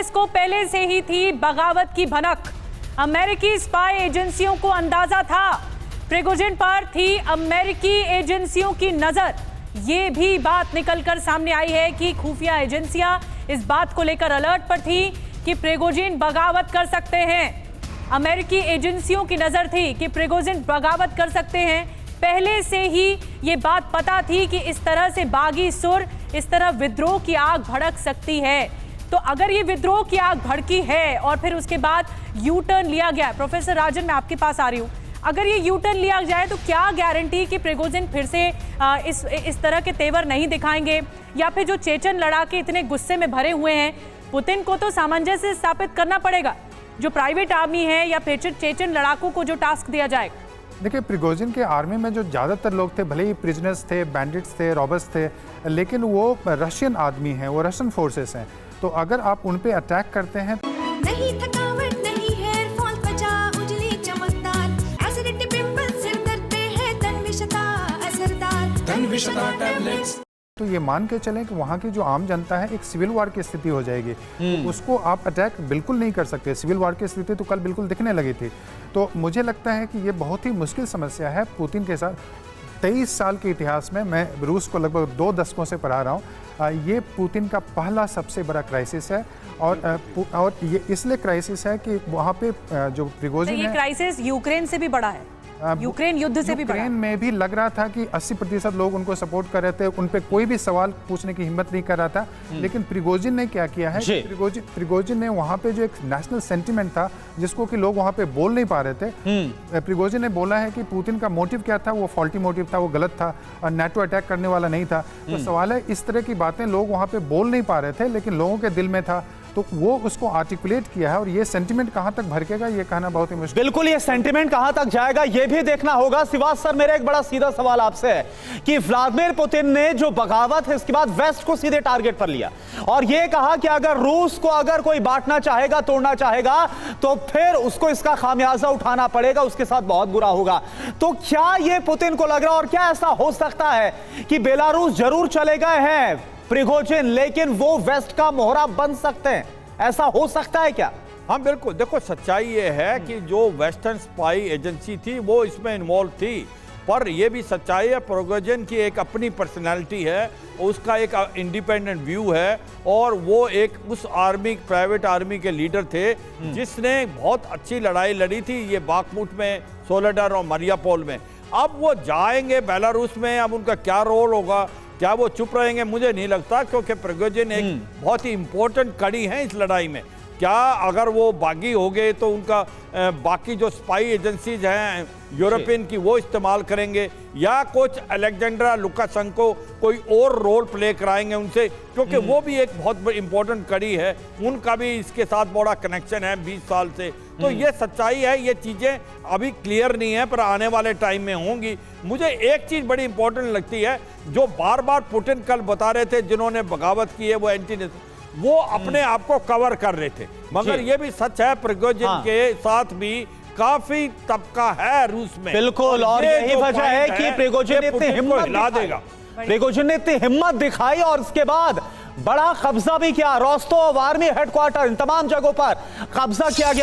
US को पहले से ही थी बगावत की भनक। अमेरिकी स्पाई एजेंसियों को अंदाजा था, प्रिगोजिन पर थी अमेरिकी एजेंसियों की नजर। ये भी बात निकलकर सामने आई है कि खुफिया एजेंसियां इस बात को लेकर अलर्ट पर थी कि प्रिगोजिन बगावत कर सकते हैं। अमेरिकी एजेंसियों की नजर थी कि प्रिगोजिन बगावत कर सकते हैं। पहले से ही ये बात पता थी कि इस तरह से बागी सुर, इस तरह विद्रोह की आग भड़क सकती है। तो अगर ये विद्रोह की आग भड़की है और फिर उसके बाद यू टर्न लिया गया, प्रोफेसर राजन मैं आपके पास आ रही हूँ, अगर ये यू टर्न लिया जाए तो क्या गारंटी कि प्रिगोजिन फिर से इस तरह के तेवर नहीं दिखाएंगे, या फिर जो चेचन लड़ाके इतने गुस्से में भरे हुए हैं, पुतिन को तो सामंजस्य स्थापित करना पड़ेगा। जो प्राइवेट आर्मी है या फिर चेचन लड़ाकों को जो टास्क दिया जाएगा। देखिए, प्रिगोजिन के आर्मी में जो ज़्यादातर लोग थे, भले ही प्रिजनर्स थे, बैंडिट्स थे, रॉबर्स थे, लेकिन वो रशियन आदमी हैं, वो रशियन फोर्सेस हैं। तो अगर आप उन पे अटैक करते हैं नहीं थकावट, नहीं हेयर फॉल, त्वचा उजली चमकदार, एसिडिटी, पिंपल, सिर दर्द पे है तन्विशता असरदार, तन्विशता टैबलेट्स। तो ये मान के चलें कि वहाँ की जो आम जनता है, एक सिविल वार की स्थिति हो जाएगी। तो उसको आप अटैक बिल्कुल नहीं कर सकते। सिविल वार की स्थिति तो कल बिल्कुल दिखने लगी थी। तो मुझे लगता है कि ये बहुत ही मुश्किल समस्या है पुतिन के साथ। 23 साल के इतिहास में, मैं रूस को लगभग 2 दशकों से पढ़ा रहा हूँ, ये पुतिन का पहला सबसे बड़ा क्राइसिस है। और ये इसलिए क्राइसिस है कि वहाँ पे जो प्रिगोजिन है, ये क्राइसिस यूक्रेन से भी बड़ा है, यूक्रेन युद्ध से भी बड़ा। यूक्रेन में भी लग रहा था कि 80% लोग उनको सपोर्ट कर रहे थे, उन पे कोई भी सवाल पूछने की हिम्मत नहीं कर रहा था। लेकिन प्रिगोजिन ने क्या किया है, प्रिगोजिन ने वहाँ पे जो एक नेशनल सेंटिमेंट था, जिसको कि लोग वहाँ पे बोल नहीं पा रहे थे, प्रिगोजिन ने बोला है कि पुतिन का मोटिव क्या था, वो फॉल्टी मोटिव था, वो गलत था और नेटो अटैक करने वाला नहीं था। तो सवाल है, इस तरह की बातें लोग वहाँ पे बोल नहीं पा रहे थे, लेकिन लोगों के दिल में था, तो वो उसको आर्टिकुलेट किया है। और ये सेंटिमेंट कहां तक भड़केगा, ये कहना बहुत ही मुश्किल। बिल्कुल, ये सेंटिमेंट कहां तक जाएगा ये भी देखना होगा। सिवाज सर, मेरा एक बड़ा सीधा सवाल आपसे है कि व्लादिमीर पुतिन ने जो बगावत है, इसके बाद वेस्ट को सीधे टारगेट पर लिया और ये कहा कि अगर रूस को अगर कोई बांटना चाहेगा, तोड़ना चाहेगा, तो फिर उसको इसका खामियाजा उठाना पड़ेगा, उसके साथ बहुत बुरा होगा। तो क्या ये पुतिन को लग रहा है, और क्या ऐसा हो सकता है कि बेलारूस जरूर चले गए हैं प्रिगोजिन, लेकिन वो वेस्ट का मोहरा बन सकते हैं? ऐसा हो सकता है क्या? हाँ बिल्कुल। देखो, सच्चाई ये है कि जो वेस्टर्न स्पाई एजेंसी थी वो इसमें इन्वॉल्व थी, पर यह भी सच्चाई है प्रिगोजिन की एक अपनी पर्सनालिटी है, उसका एक इंडिपेंडेंट व्यू है, और वो एक उस आर्मी, प्राइवेट आर्मी के लीडर थे जिसने बहुत अच्छी लड़ाई लड़ी थी ये बाखमुट में, सोलेडार और मारियापोल में। अब वो जाएंगे बेलारूस में, अब उनका क्या रोल होगा, क्या वो चुप रहेंगे, मुझे नहीं लगता, क्योंकि प्रिगोजिन एक बहुत ही इंपॉर्टेंट कड़ी है इस लड़ाई में। क्या अगर वो बागी हो गए तो उनका बाकी जो स्पाई एजेंसीज हैं यूरोपियन की, वो इस्तेमाल करेंगे, या कुछ अलेक्जेंड्रा लुकाशेंको कोई और रोल प्ले कराएंगे उनसे, क्योंकि वो भी एक बहुत इंपॉर्टेंट कड़ी है, उनका भी इसके साथ बड़ा कनेक्शन है 20 साल से। तो ये सच्चाई है, ये चीज़ें अभी क्लियर नहीं है, पर आने वाले टाइम में होंगी। मुझे एक चीज़ बड़ी इंपॉर्टेंट लगती है, जो बार बार पुतिन कल बता रहे थे, जिन्होंने बगावत की है, वो वो अपने आप को कवर कर रहे थे, मगर ये भी सच है प्रिगोजिन के साथ भी काफी तबका है रूस में। बिल्कुल, और यही वजह है कि प्रिगोजिन ने इतनी हिम्मत हिला देगा, प्रिगोजिन ने इतनी हिम्मत दिखाई और उसके बाद बड़ा कब्जा भी किया। रोस्तोव आर्मी हेडक्वार्टर, इन तमाम जगहों पर कब्जा किया गया।